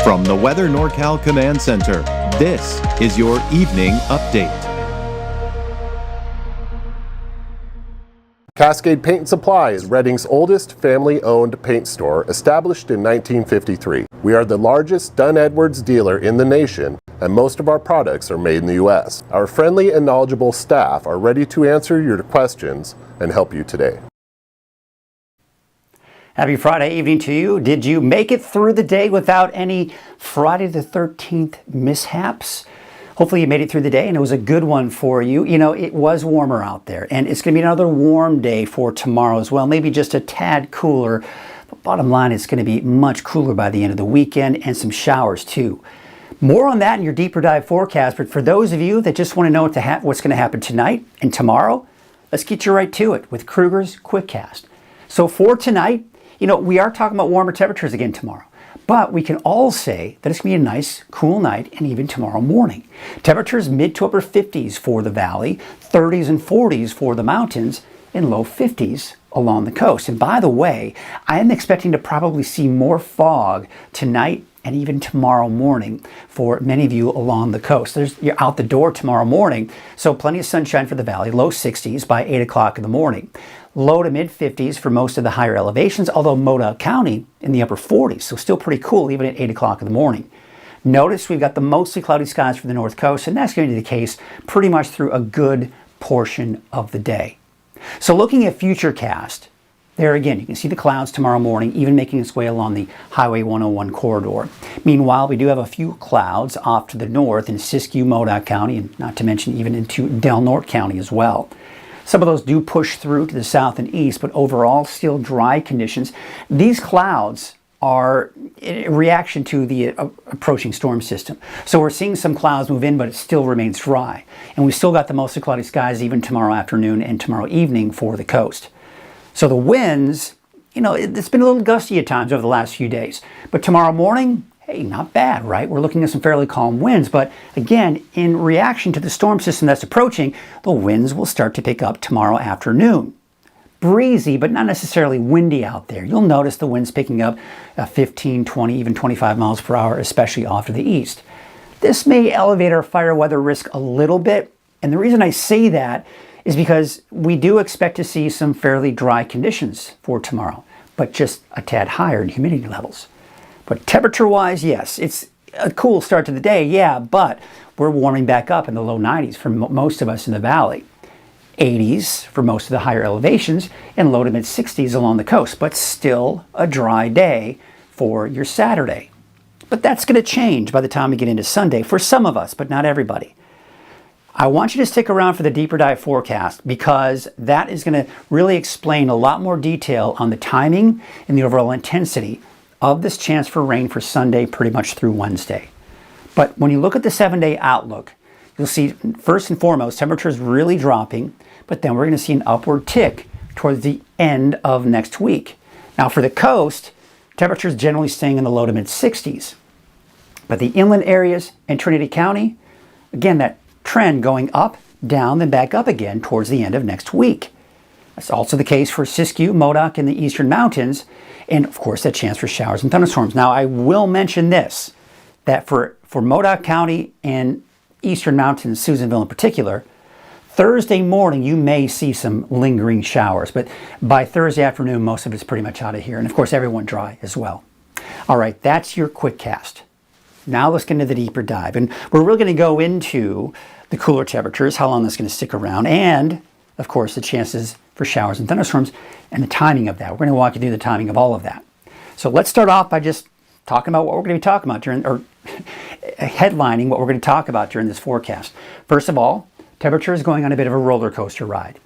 From the Weather NorCal Command Center, this is your Evening Update. Cascade Paint & Supply is Reading's oldest family-owned paint store, established in 1953. We are the largest Dunn-Edwards dealer in the nation, and most of our products are made in the U.S. Our friendly and knowledgeable staff are ready to answer your questions and help you today. Happy Friday evening to you. Did you make it through the day without any Friday the 13th mishaps? Hopefully you made it through the day and it was a good one for you. You know, it was warmer out there and it's going to be another warm day for tomorrow as well. Maybe just a tad cooler. But bottom line, it's going to be much cooler by the end of the weekend and some showers too. More on that in your deeper dive forecast. But for those of you that just want to know what's going to happen tonight and tomorrow, let's get you right to it with Kruger's QuickCast. So for tonight, you know, we are talking about warmer temperatures again tomorrow, but we can all say that it's going to be a nice, cool night and even tomorrow morning. Temperatures mid to upper 50s for the valley, 30s and 40s for the mountains, and low 50s along the coast. And by the way, I am expecting to probably see more fog tonight and even tomorrow morning for many of you along the coast. You're out the door tomorrow morning, so plenty of sunshine for the valley, low 60s by 8 o'clock in the morning. Low to mid 50s for most of the higher elevations, although Modoc County in the upper 40s, so still pretty cool even at 8 o'clock in the morning. Notice we've got the mostly cloudy skies for the north coast, and that's going to be the case pretty much through a good portion of the day. So looking at Futurecast, there again, you can see the clouds tomorrow morning, even making its way along the Highway 101 corridor. Meanwhile, we do have a few clouds off to the north in Siskiyou, Modoc County, and not to mention even into Del Norte County as well. Some of those do push through to the south and east, but overall still dry conditions. These clouds are a reaction to the approaching storm system. So we're seeing some clouds move in, but it still remains dry. And we've still got the mostly cloudy skies even tomorrow afternoon and tomorrow evening for the coast. So the winds, you know, it's been a little gusty at times over the last few days. But tomorrow morning, hey, not bad, right? We're looking at some fairly calm winds, but again, in reaction to the storm system that's approaching, the winds will start to pick up tomorrow afternoon. Breezy, but not necessarily windy out there. You'll notice the winds picking up 15, 20, even 25 miles per hour, especially off to the east. This may elevate our fire weather risk a little bit, and the reason I say that is because we do expect to see some fairly dry conditions for tomorrow, but just a tad higher in humidity levels. But temperature-wise, yes, it's a cool start to the day, yeah, but we're warming back up in the low 90s for most of us in the valley. 80s for most of the higher elevations, and low to mid 60s along the coast, but still a dry day for your Saturday. But that's going to change by the time we get into Sunday for some of us, but not everybody. I want you to stick around for the deeper dive forecast because that is going to really explain a lot more detail on the timing and the overall intensity of this chance for rain for Sunday pretty much through Wednesday. But when you look at the 7-day outlook, you'll see first and foremost temperatures really dropping, but then we're going to see an upward tick towards the end of next week. Now for the coast, temperatures generally staying in the low to mid 60s. But the inland areas and Trinity County, again, that trend going up, down, then back up again towards the end of next week. That's also the case for Siskiyou, Modoc, and the eastern mountains, and of course that chance for showers and thunderstorms. Now I will mention this, that for Modoc County and eastern mountains, Susanville in particular, Thursday morning you may see some lingering showers, but by Thursday afternoon most of it's pretty much out of here, and of course everyone dry as well. All right, that's your quick cast. Now let's get into the deeper dive, and we're really going to go into the cooler temperatures, how long that's going to stick around, and of course the chances for showers and thunderstorms and the timing of that. We're going to walk you through the timing of all of that. So let's start off by just talking about what we're going to be talking about headlining what we're going to talk about during this forecast. First of all, temperature is going on a bit of a roller coaster ride.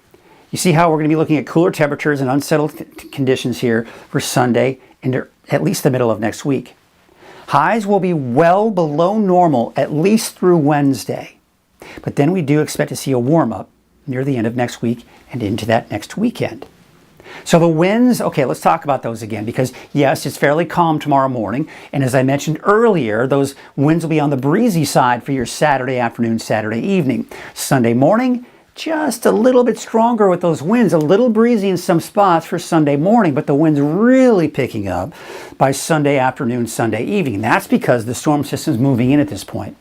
You see how we're going to be looking at cooler temperatures and unsettled conditions here for Sunday into at least the middle of next week. Highs will be well below normal at least through Wednesday. But then we do expect to see a warm-up near the end of next week and into that next weekend. So the winds, okay, let's talk about those again because yes, it's fairly calm tomorrow morning. And as I mentioned earlier, those winds will be on the breezy side for your Saturday afternoon, Saturday evening. Sunday morning, just a little bit stronger with those winds, a little breezy in some spots for Sunday morning, but the wind's really picking up by Sunday afternoon, Sunday evening. That's because the storm system's moving in at this point.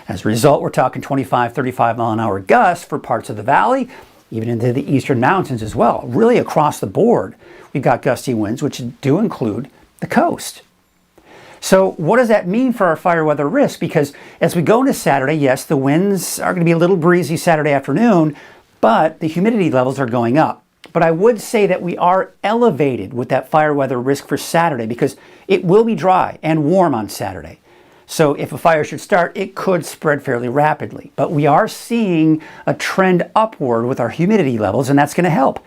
As a result, we're talking 25, 35 mile an hour gusts for parts of the valley, even into the eastern mountains as well. Really across the board, we've got gusty winds, which do include the coast. So what does that mean for our fire weather risk? Because as we go into Saturday, yes, the winds are going to be a little breezy Saturday afternoon, but the humidity levels are going up. But I would say that we are elevated with that fire weather risk for Saturday because it will be dry and warm on Saturday. So if a fire should start, it could spread fairly rapidly. But we are seeing a trend upward with our humidity levels, and that's going to help.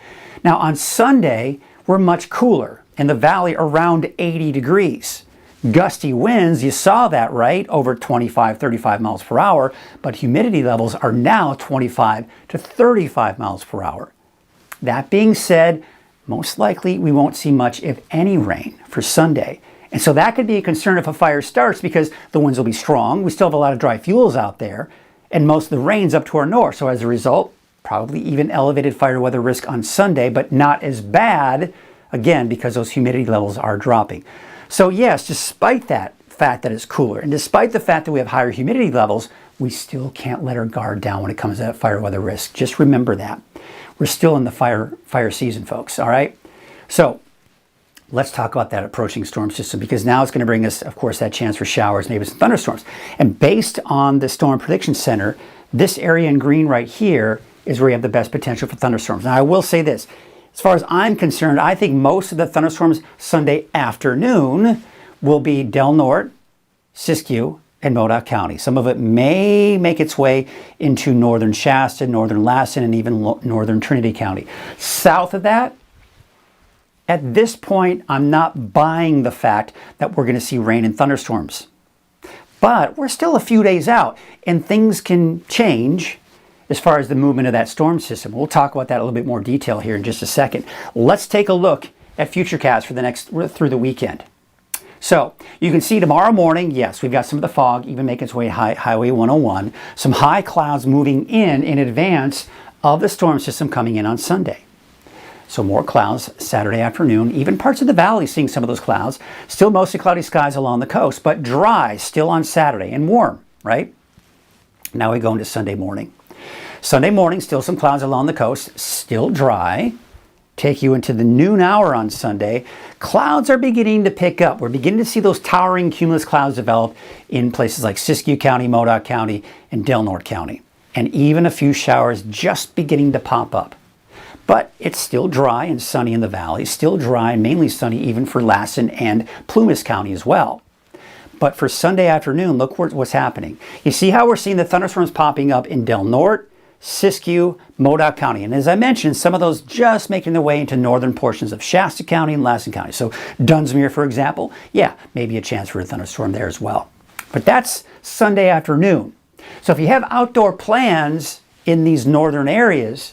Now on Sunday, we're much cooler in the valley, around 80 degrees. Gusty winds, you saw that, right? Over 25, 35 miles per hour, but humidity levels are now 25 to 35 miles per hour. That being said, most likely we won't see much, if any, rain for Sunday. And so that could be a concern if a fire starts because the winds will be strong. We still have a lot of dry fuels out there, and most of the rain's up to our north. So as a result, probably even elevated fire weather risk on Sunday, but not as bad, again, because those humidity levels are dropping. So yes, despite that fact that it's cooler, and despite the fact that we have higher humidity levels, we still can't let our guard down when it comes to that fire weather risk. Just remember that. We're still in the fire season, folks, all right? So let's talk about that approaching storm system, because now it's going to bring us, of course, that chance for showers, maybe some thunderstorms. And based on the Storm Prediction Center, this area in green right here is where you have the best potential for thunderstorms. Now, I will say this. As far as I'm concerned, I think most of the thunderstorms Sunday afternoon will be Del Norte, Siskiyou, and Modoc County. Some of it may make its way into northern Shasta, northern Lassen, and even northern Trinity County. South of that, at this point, I'm not buying the fact that we're going to see rain and thunderstorms. But we're still a few days out, and things can change as far as the movement of that storm system. We'll talk about that in a little bit more detail here in just a second. Let's take a look at Futurecast for through the weekend. So you can see tomorrow morning, yes, we've got some of the fog even making its way Highway 101. Some high clouds moving in advance of the storm system coming in on Sunday. So more clouds Saturday afternoon, even parts of the valley seeing some of those clouds. Still mostly cloudy skies along the coast, but dry still on Saturday and warm, right? Now we go into Sunday morning. Sunday morning, still some clouds along the coast, still dry. Take you into the noon hour on Sunday. Clouds are beginning to pick up. We're beginning to see those towering cumulus clouds develop in places like Siskiyou County, Modoc County, and Del Norte County. And even a few showers just beginning to pop up. But it's still dry and sunny in the valley, still dry and mainly sunny even for Lassen and Plumas County as well. But for Sunday afternoon, look what's happening. You see how we're seeing the thunderstorms popping up in Del Norte, Siskiyou, Modoc County. And as I mentioned, some of those just making their way into northern portions of Shasta County and Lassen County. So Dunsmuir, for example, yeah, maybe a chance for a thunderstorm there as well. But that's Sunday afternoon. So if you have outdoor plans in these northern areas,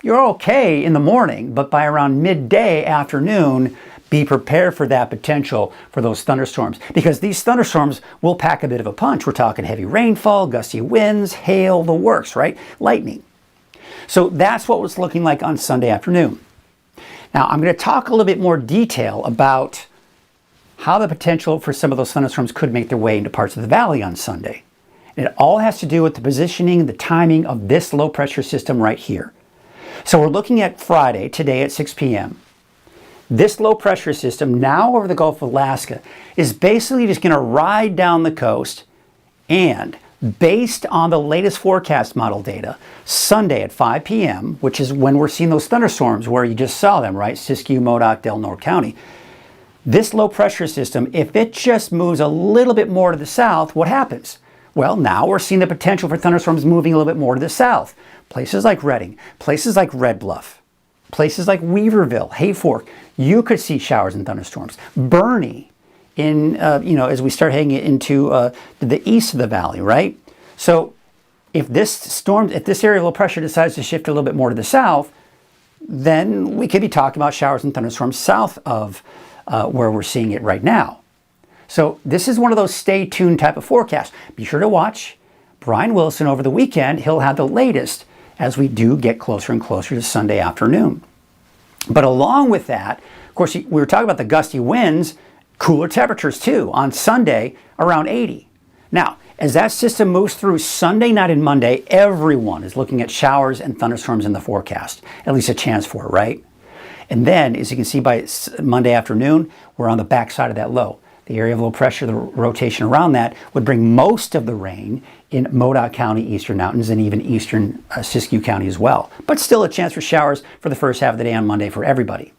you're okay in the morning, but by around midday afternoon, be prepared for that potential for those thunderstorms, because these thunderstorms will pack a bit of a punch. We're talking heavy rainfall, gusty winds, hail, the works, right? Lightning. So that's what it's looking like on Sunday afternoon. Now, I'm going to talk a little bit more detail about how the potential for some of those thunderstorms could make their way into parts of the valley on Sunday. And it all has to do with the positioning, the timing of this low pressure system right here. So we're looking at Friday, today at 6 p.m. This low pressure system now over the Gulf of Alaska is basically just going to ride down the coast, and based on the latest forecast model data, Sunday at 5 p.m., which is when we're seeing those thunderstorms where you just saw them, right? Siskiyou, Modoc, Del Norte County. This low pressure system, if it just moves a little bit more to the south, what happens? Well, now we're seeing the potential for thunderstorms moving a little bit more to the south. Places like Redding, places like Red Bluff, places like Weaverville, Hayfork, you could see showers and thunderstorms. Bernie, as we start heading into the east of the valley, right? So if this area of low pressure decides to shift a little bit more to the south, then we could be talking about showers and thunderstorms south of where we're seeing it right now. So this is one of those stay tuned type of forecasts. Be sure to watch Brian Wilson over the weekend. He'll have the latest as we do get closer and closer to Sunday afternoon. But along with that, of course, we were talking about the gusty winds, cooler temperatures too on Sunday around 80. Now, as that system moves through Sunday night and Monday, everyone is looking at showers and thunderstorms in the forecast, at least a chance for it, right? And then, as you can see by Monday afternoon, we're on the backside of that low. The area of low pressure, the rotation around that, would bring most of the rain in Modoc County, Eastern Mountains, and even Eastern Siskiyou County as well. But still a chance for showers for the first half of the day on Monday for everybody.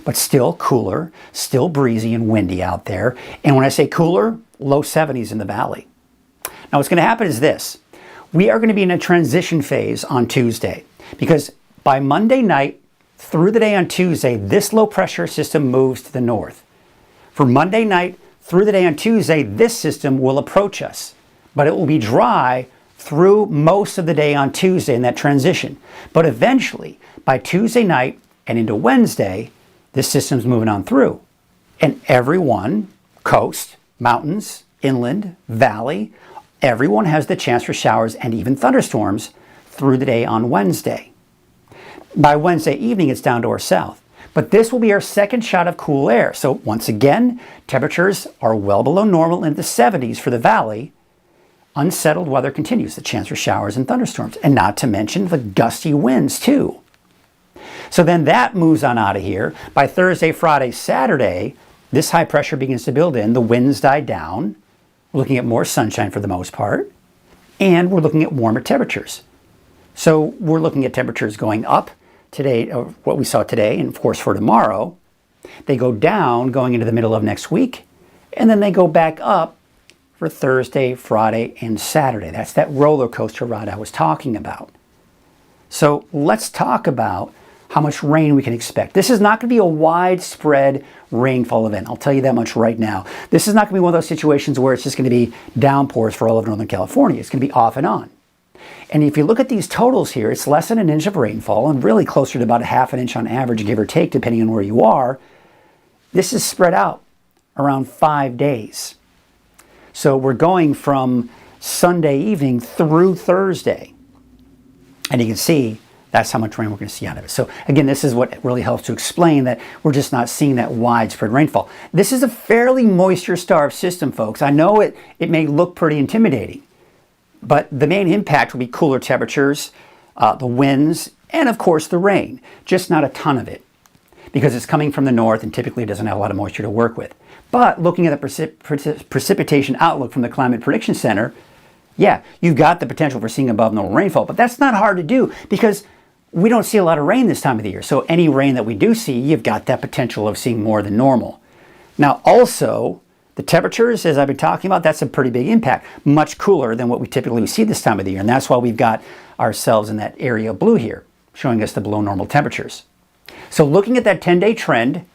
But still cooler, still breezy and windy out there. And when I say cooler, low 70s in the valley. Now what's going to happen is this. We are going to be in a transition phase on Tuesday because by Monday night through the day on Tuesday, this low pressure system moves to the north. For Monday night through the day on Tuesday, this system will approach us, but it will be dry through most of the day on Tuesday in that transition. But eventually, by Tuesday night and into Wednesday, this system's moving on through. And everyone, coast, mountains, inland, valley, everyone has the chance for showers and even thunderstorms through the day on Wednesday. By Wednesday evening, it's down to our south. But this will be our second shot of cool air. So once again, temperatures are well below normal in the 70s for the valley. Unsettled weather continues, the chance for showers and thunderstorms, and not to mention the gusty winds too. So then that moves on out of here. By Thursday, Friday, Saturday, this high pressure begins to build in. The winds die down. We're looking at more sunshine for the most part, and we're looking at warmer temperatures. So we're looking at temperatures going up today, what we saw today, and of course for tomorrow. They go down going into the middle of next week, and then they go back up for Thursday, Friday, and Saturday. That's that roller coaster ride I was talking about. So let's talk about how much rain we can expect. This is not going to be a widespread rainfall event. I'll tell you that much right now. This is not going to be one of those situations where it's just going to be downpours for all of Northern California. It's going to be off and on. And if you look at these totals here, it's less than an inch of rainfall and really closer to about a half an inch on average, give or take, depending on where you are. This is spread out around 5 days. So we're going from Sunday evening through Thursday. And you can see that's how much rain we're going to see out of it. So again, this is what really helps to explain that we're just not seeing that widespread rainfall. This is a fairly moisture-starved system, folks. I know it may look pretty intimidating, but the main impact will be cooler temperatures, the winds, and of course the rain. Just not a ton of it because it's coming from the north and typically doesn't have a lot of moisture to work with. But looking at the precipitation outlook from the Climate Prediction Center, yeah, you've got the potential for seeing above normal rainfall, but that's not hard to do because we don't see a lot of rain this time of the year. So any rain that we do see, you've got that potential of seeing more than normal. Now also, the temperatures, as I've been talking about, that's a pretty big impact. Much cooler than what we typically see this time of the year. And that's why we've got ourselves in that area of blue here, showing us the below normal temperatures. So looking at that 10-day trend,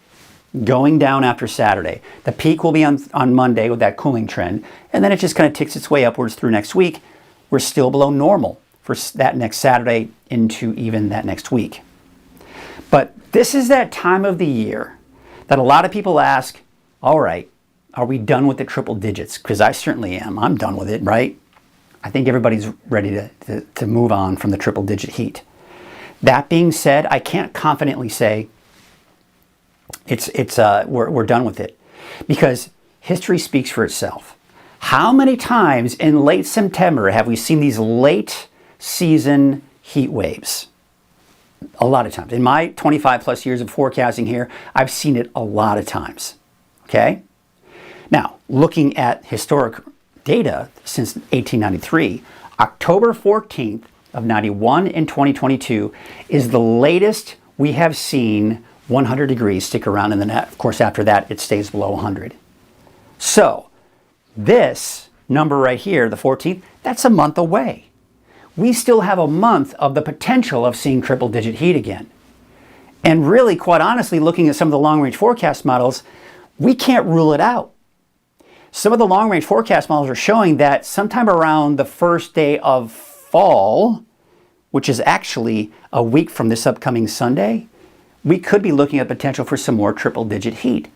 going down after Saturday. The peak will be on Monday with that cooling trend, and then it just kind of ticks its way upwards through next week. We're still below normal for that next Saturday into even that next week. But this is that time of the year that a lot of people ask, all right, are we done with the triple digits? Because I certainly am. I'm done with it, right? I think everybody's ready to move on from the triple digit heat. That being said, I can't confidently say we're done with it because history speaks for itself. How many times in late September have we seen these late season heat waves? A lot of times. In my 25 plus years of forecasting here, I've seen it a lot of times. Okay? Now, looking at historic data since 1893, October 14th of 91 and 2022 is the latest we have seen 100 degrees stick around in the net. Of course, after that, it stays below 100. So, this number right here, the 14th, that's a month away. We still have a month of the potential of seeing triple digit heat again. And really, quite honestly, looking at some of the long range forecast models, we can't rule it out. Some of the long range forecast models are showing that sometime around the first day of fall, which is actually a week from this upcoming Sunday, we could be looking at potential for some more triple digit heat.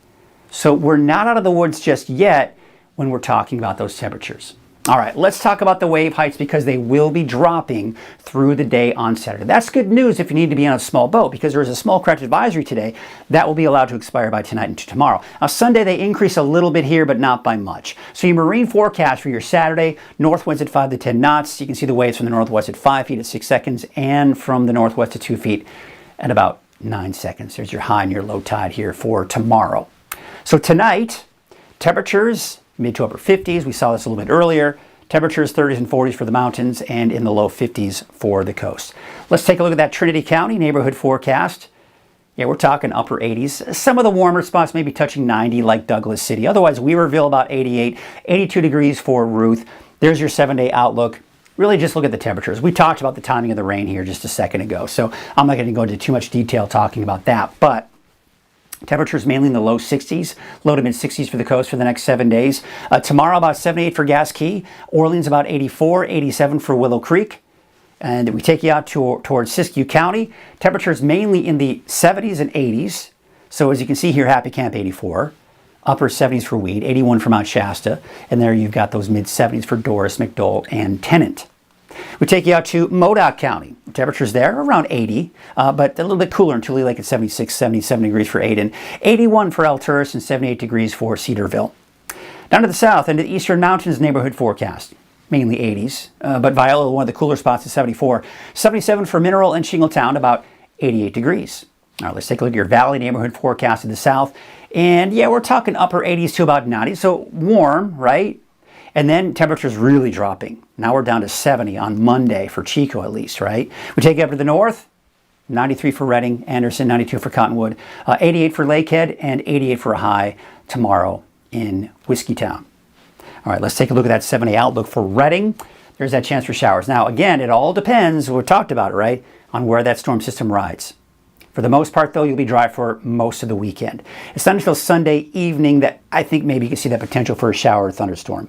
So we're not out of the woods just yet when we're talking about those temperatures. All right, let's talk about the wave heights because they will be dropping through the day on Saturday. That's good news if you need to be on a small boat because there is a small craft advisory today that will be allowed to expire by tonight and tomorrow. Now, Sunday they increase a little bit here, but not by much. So your marine forecast for your Saturday, north winds at 5 to 10 knots. You can see the waves from the northwest at 5 feet at 6 seconds and from the northwest at 2 feet at about 9 seconds. There's your high and your low tide here for tomorrow. So tonight, temperatures mid to upper 50s. We saw this a little bit earlier. Temperatures 30s and 40s for the mountains and in the low 50s for the coast. Let's take a look at that Trinity County neighborhood forecast. Yeah, we're talking upper 80s. Some of the warmer spots may be touching 90 like Douglas City. Otherwise, Weaverville about 88, 82 degrees for Ruth. There's your 7-day outlook. Really just look at the temperatures. We talked about the timing of the rain here just a second ago, so I'm not going to go into too much detail talking about that. But temperatures mainly in the low 60s, low to mid 60s for the coast for the next 7 days. Tomorrow about 78 for Gas Key, Orleans about 84, 87 for Willow Creek. And we take you out towards Siskiyou County. Temperatures mainly in the 70s and 80s. So as you can see here, Happy Camp 84. Upper 70s for Weed, 81 for Mount Shasta. And there you've got those mid 70s for Doris, McDowell, and Tennant. We take you out to Modoc County. Temperatures there around 80, but a little bit cooler in Tule Lake at 76, 77 degrees for Aden, 81 for Alturas, and 78 degrees for Cedarville. Down to the south and to the eastern mountains neighborhood forecast. Mainly 80s, but Viola, one of the cooler spots, is 74. 77 for Mineral and Shingletown, about 88 degrees. All right, let's take a look at your valley neighborhood forecast in the south. And yeah, we're talking upper 80s to about 90, so warm, right? And then temperatures really dropping. Now we're down to 70 on Monday for Chico at least, right? We take it up to the north, 93 for Redding, Anderson, 92 for Cottonwood, 88 for Lakehead, and 88 for a high tomorrow in Whiskeytown. All right, let's take a look at that 7-day outlook for Redding. There's that chance for showers. Now, again, it all depends, we talked about it, right, on where that storm system rides. For the most part, though, you'll be dry for most of the weekend. It's not until Sunday evening that I think maybe you can see that potential for a shower or thunderstorm.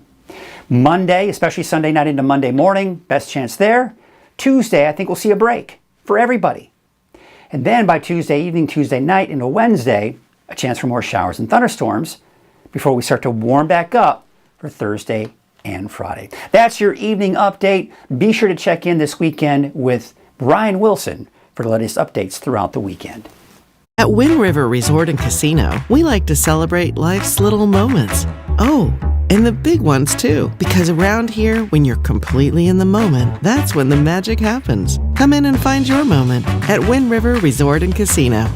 Monday, especially Sunday night into Monday morning, best chance there. Tuesday, I think we'll see a break for everybody. And then by Tuesday evening, Tuesday night into Wednesday, a chance for more showers and thunderstorms before we start to warm back up for Thursday and Friday. That's your evening update. Be sure to check in this weekend with Brian Wilson for the latest updates throughout the weekend. At Wind River Resort and Casino, we like to celebrate life's little moments. Oh, and the big ones too. Because around here, when you're completely in the moment, that's when the magic happens. Come in and find your moment at Wind River Resort and Casino.